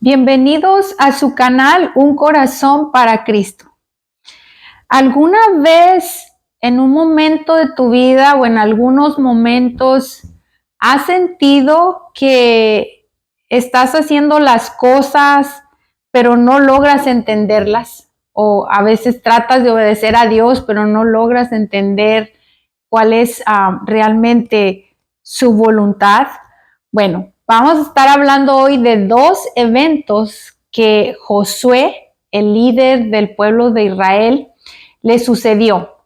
Bienvenidos a su canal Un Corazón para Cristo. ¿Alguna vez en un momento de tu vida o en algunos momentos has sentido que estás haciendo las cosas pero no logras entenderlas? O a veces tratas de obedecer a Dios pero no logras entender cuál es realmente su voluntad. Bueno, vamos a estar hablando hoy de dos eventos que Josué, el líder del pueblo de Israel, le sucedió.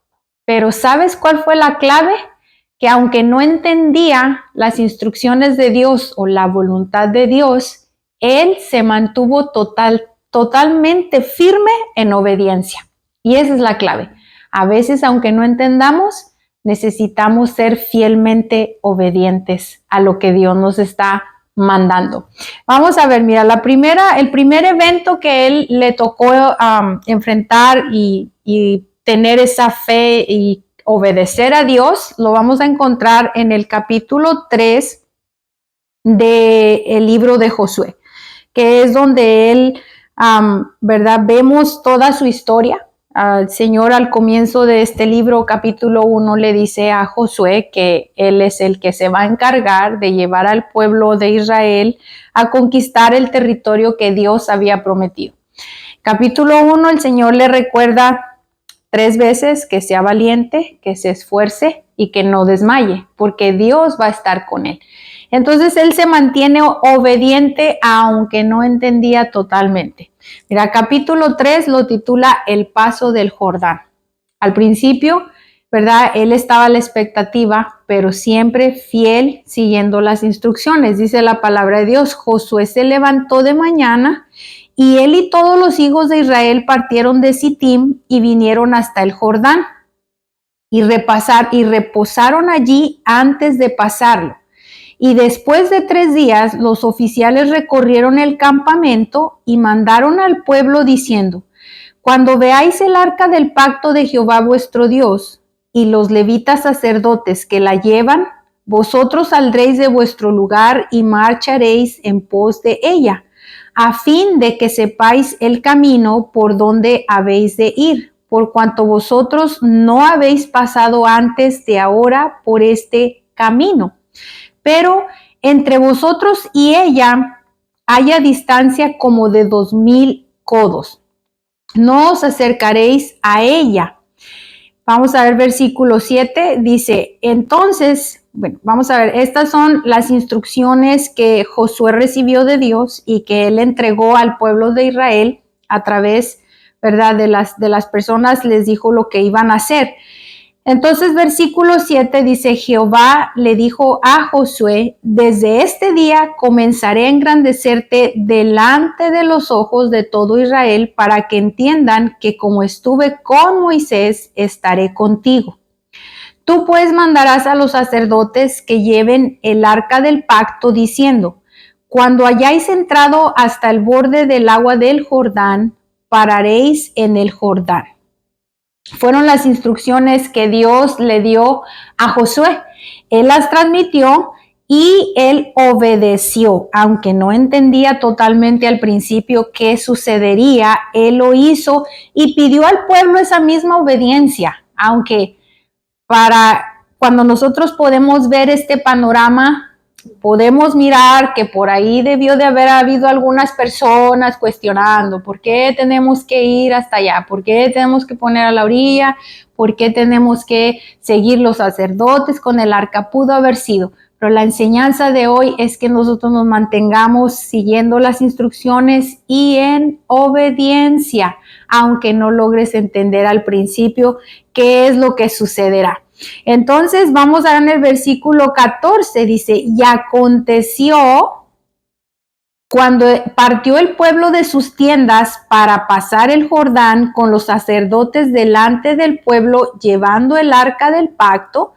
Pero ¿sabes cuál fue la clave? Que aunque no entendía las instrucciones de Dios o la voluntad de Dios, él se mantuvo totalmente firme en obediencia. Y esa es la clave. A veces, aunque no entendamos, necesitamos ser fielmente obedientes a lo que Dios nos está mandando. Vamos a ver, mira, el primer evento que él le tocó enfrentar y tener esa fe y obedecer a Dios, lo vamos a encontrar en el capítulo 3 del libro de Josué, que es donde él, ¿verdad? Vemos toda su historia. El Señor al comienzo de este libro, capítulo 1, le dice a Josué que él es el que se va a encargar de llevar al pueblo de Israel a conquistar el territorio que Dios había prometido. Capítulo 1, el Señor le recuerda 3 veces que sea valiente, que se esfuerce y que no desmaye, porque Dios va a estar con él. Entonces él se mantiene obediente aunque no entendía totalmente. Mira, capítulo 3 lo titula El paso del Jordán. Al principio, ¿verdad? Él estaba a la expectativa, pero siempre fiel siguiendo las instrucciones. Dice la palabra de Dios, Josué se levantó de mañana y él y todos los hijos de Israel partieron de Sittim y vinieron hasta el Jordán y reposaron allí antes de pasarlo. Y después de 3 días, los oficiales recorrieron el campamento y mandaron al pueblo diciendo, cuando veáis el arca del pacto de Jehová vuestro Dios y los levitas sacerdotes que la llevan, vosotros saldréis de vuestro lugar y marcharéis en pos de ella, a fin de que sepáis el camino por donde habéis de ir, por cuanto vosotros no habéis pasado antes de ahora por este camino. Pero entre vosotros y ella haya distancia como de 2000 codos. No os acercaréis a ella. Vamos a ver versículo 7, dice, entonces, bueno, vamos a ver, estas son las instrucciones que Josué recibió de Dios y que él entregó al pueblo de Israel a través, ¿verdad?, de las personas, les dijo lo que iban a hacer. Entonces, versículo 7 dice, Jehová le dijo a Josué, desde este día comenzaré a engrandecerte delante de los ojos de todo Israel para que entiendan que como estuve con Moisés, estaré contigo. Tú pues mandarás a los sacerdotes que lleven el arca del pacto diciendo, cuando hayáis entrado hasta el borde del agua del Jordán, pararéis en el Jordán. Fueron las instrucciones que Dios le dio a Josué. Él las transmitió y él obedeció. Aunque no entendía totalmente al principio qué sucedería, él lo hizo y pidió al pueblo esa misma obediencia. Aunque cuando nosotros podemos ver este panorama, podemos mirar que por ahí debió de haber habido algunas personas cuestionando por qué tenemos que ir hasta allá, por qué tenemos que poner a la orilla, por qué tenemos que seguir los sacerdotes con el arca. Pudo haber sido, pero la enseñanza de hoy es que nosotros nos mantengamos siguiendo las instrucciones y en obediencia, aunque no logres entender al principio qué es lo que sucederá. Entonces vamos a ver en el versículo 14, dice, y aconteció cuando partió el pueblo de sus tiendas para pasar el Jordán con los sacerdotes delante del pueblo llevando el arca del pacto,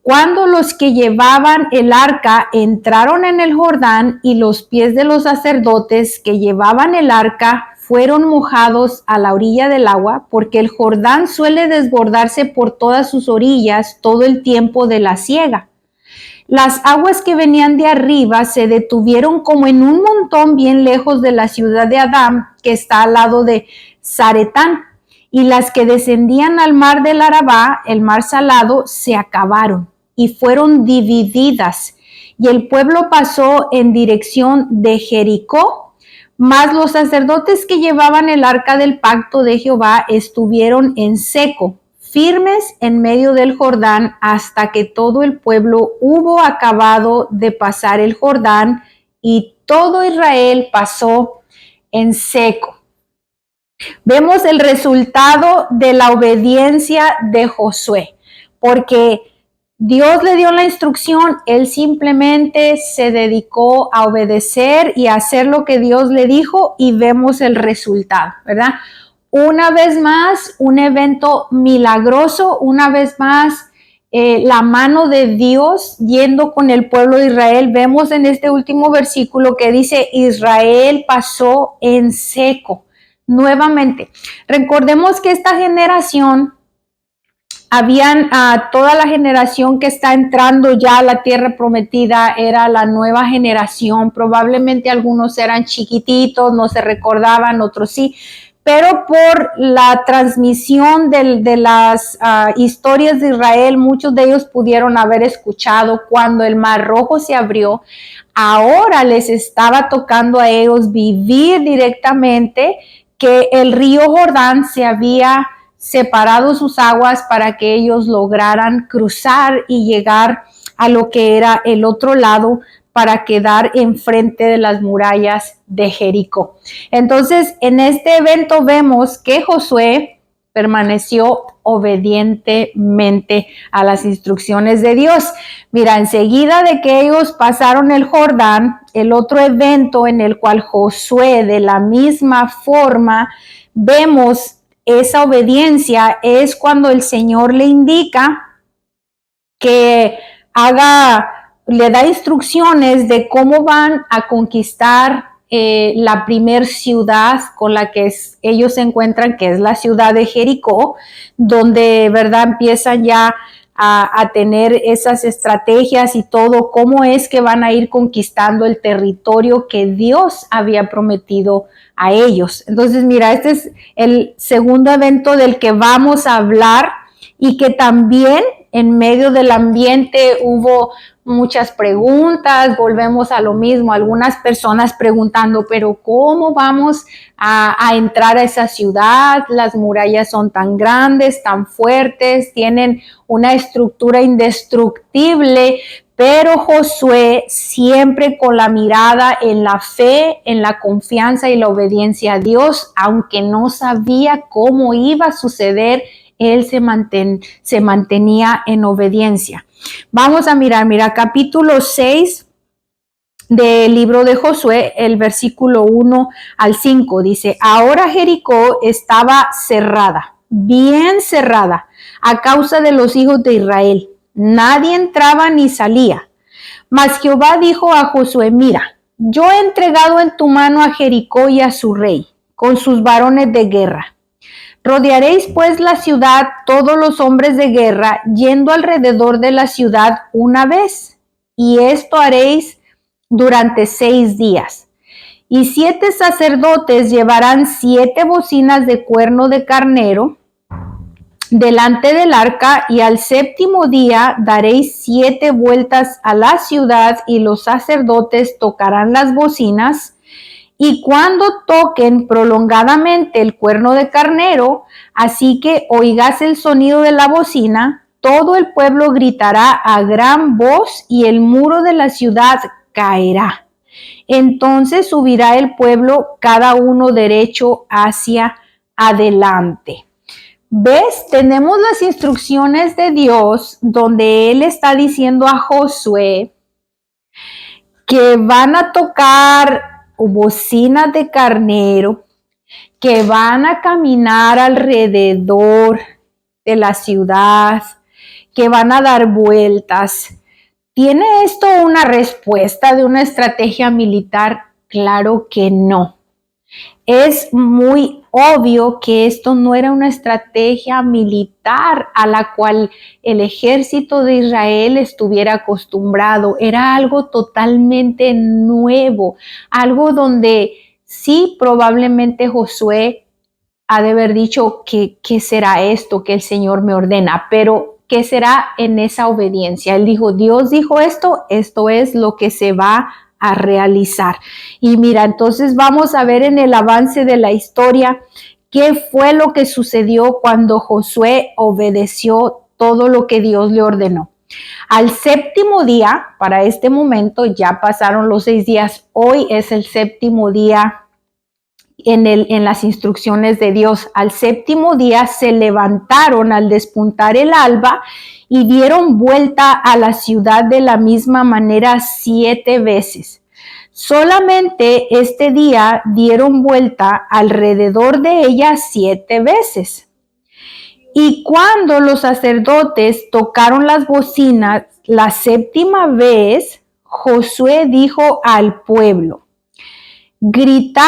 cuando los que llevaban el arca entraron en el Jordán y los pies de los sacerdotes que llevaban el arca fueron mojados a la orilla del agua, porque el Jordán suele desbordarse por todas sus orillas todo el tiempo de la siega. Las aguas que venían de arriba se detuvieron como en un montón bien lejos de la ciudad de Adán, que está al lado de Zaretán, y las que descendían al mar del Arabá, el mar salado, se acabaron y fueron divididas. Y el pueblo pasó en dirección de Jericó, mas los sacerdotes que llevaban el arca del pacto de Jehová estuvieron en seco, firmes en medio del Jordán, hasta que todo el pueblo hubo acabado de pasar el Jordán, y todo Israel pasó en seco. Vemos el resultado de la obediencia de Josué, porque Dios le dio la instrucción, él simplemente se dedicó a obedecer y a hacer lo que Dios le dijo, y vemos el resultado, ¿verdad? Una vez más, un evento milagroso, una vez más, la mano de Dios yendo con el pueblo de Israel. Vemos en este último versículo que dice, Israel pasó en seco. Nuevamente, recordemos que esta generación, toda la generación que está entrando ya a la tierra prometida era la nueva generación. Probablemente algunos eran chiquititos, no se recordaban, otros sí, pero por la transmisión de las historias de Israel, muchos de ellos pudieron haber escuchado cuando el Mar Rojo se abrió. Ahora les estaba tocando a ellos vivir directamente que el río Jordán se había separado sus aguas para que ellos lograran cruzar y llegar a lo que era el otro lado, para quedar enfrente de las murallas de Jericó. Entonces, en este evento vemos que Josué permaneció obedientemente a las instrucciones de Dios. Mira, enseguida de que ellos pasaron el Jordán, el otro evento en el cual Josué, de la misma forma, vemos esa obediencia, es cuando el Señor le indica que le da instrucciones de cómo van a conquistar la primer ciudad con la que ellos se encuentran, que es la ciudad de Jericó, donde, ¿verdad?, empiezan ya a tener esas estrategias y todo, cómo es que van a ir conquistando el territorio que Dios había prometido a ellos. Entonces, mira, este es el segundo evento del que vamos a hablar, y que también en medio del ambiente hubo muchas preguntas. Volvemos a lo mismo, algunas personas preguntando, pero ¿cómo vamos a entrar a esa ciudad? Las murallas son tan grandes, tan fuertes, tienen una estructura indestructible. Pero Josué, siempre con la mirada en la fe, en la confianza y la obediencia a Dios, aunque no sabía cómo iba a suceder, él se mantenía en obediencia. Vamos a mira, capítulo 6 del libro de Josué, el versículo 1 al 5, dice, ahora Jericó estaba cerrada, bien cerrada, a causa de los hijos de Israel. Nadie entraba ni salía. Mas Jehová dijo a Josué, mira, yo he entregado en tu mano a Jericó y a su rey, con sus varones de guerra. Rodearéis pues la ciudad todos los hombres de guerra, yendo alrededor de la ciudad una vez, y esto haréis durante 6 días. Y 7 sacerdotes llevarán 7 bocinas de cuerno de carnero delante del arca, y al 7º día daréis 7 vueltas a la ciudad, y los sacerdotes tocarán las bocinas. Y cuando toquen prolongadamente el cuerno de carnero, así que oigas el sonido de la bocina, todo el pueblo gritará a gran voz, y el muro de la ciudad caerá. Entonces subirá el pueblo, cada uno derecho hacia adelante. ¿Ves? Tenemos las instrucciones de Dios, donde Él está diciendo a Josué que van a tocar bocinas de carnero, que van a caminar alrededor de la ciudad, que van a dar vueltas. ¿Tiene esto una respuesta de una estrategia militar? Claro que no. Es muy obvio que esto no era una estrategia militar a la cual el ejército de Israel estuviera acostumbrado. Era algo totalmente nuevo, algo donde sí probablemente Josué ha de haber dicho que qué será esto que el Señor me ordena, pero ¿qué será en esa obediencia? Él dijo, Dios dijo esto es lo que se va a realizar. Y mira, entonces vamos a ver en el avance de la historia qué fue lo que sucedió cuando Josué obedeció todo lo que Dios le ordenó. Al séptimo día, para este momento ya pasaron los 6 días, hoy es el séptimo día en las instrucciones de Dios. Al séptimo día se levantaron al despuntar el alba y dieron vuelta a la ciudad de la misma manera 7 veces. Solamente este día dieron vuelta alrededor de ella 7 veces. Y cuando los sacerdotes tocaron las bocinas la séptima vez, Josué dijo al pueblo, gritad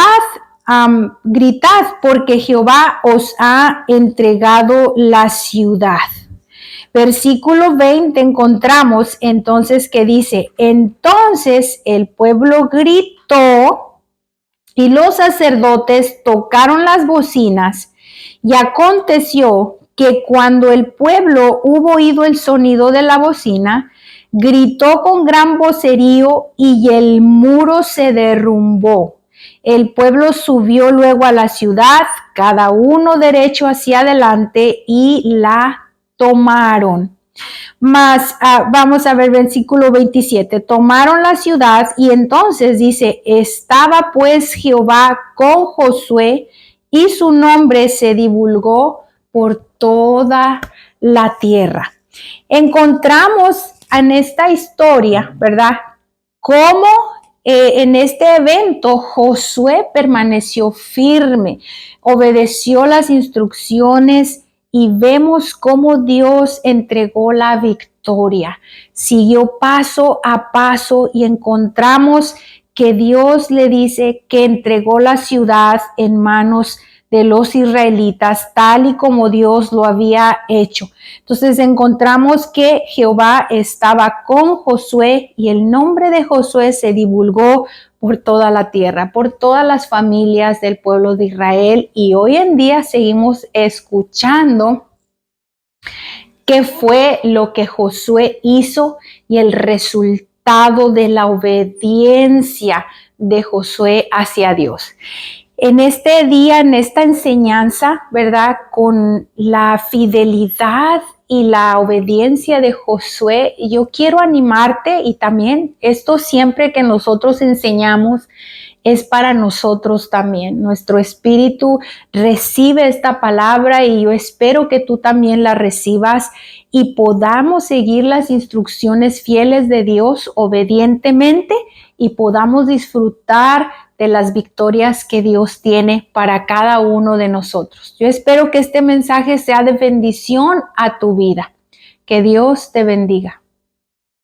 porque Jehová os ha entregado la ciudad. Versículo 20 encontramos entonces que dice, entonces el pueblo gritó y los sacerdotes tocaron las bocinas y aconteció que cuando el pueblo hubo oído el sonido de la bocina, gritó con gran vocerío y el muro se derrumbó. El pueblo subió luego a la ciudad, cada uno derecho hacia adelante y la tomaron. Vamos a ver versículo 27. Tomaron la ciudad y entonces dice, estaba pues Jehová con Josué y su nombre se divulgó por toda la tierra. Encontramos en esta historia, ¿verdad? Cómo en este evento Josué permaneció firme, obedeció las instrucciones y vemos cómo Dios entregó la victoria. Siguió paso a paso y encontramos que Dios le dice que entregó la ciudad en manos de los israelitas, tal y como Dios lo había hecho. Entonces encontramos que Jehová estaba con Josué y el nombre de Josué se divulgó por toda la tierra, por todas las familias del pueblo de Israel, y hoy en día seguimos escuchando qué fue lo que Josué hizo y el resultado de la obediencia de Josué hacia Dios. En este día, en esta enseñanza, ¿verdad? Con la fidelidad y la obediencia de Josué, yo quiero animarte, y también esto siempre que nosotros enseñamos es para nosotros también. Nuestro espíritu recibe esta palabra y yo espero que tú también la recibas y podamos seguir las instrucciones fieles de Dios obedientemente y podamos disfrutar de las victorias que Dios tiene para cada uno de nosotros. Yo espero que este mensaje sea de bendición a tu vida. Que Dios te bendiga.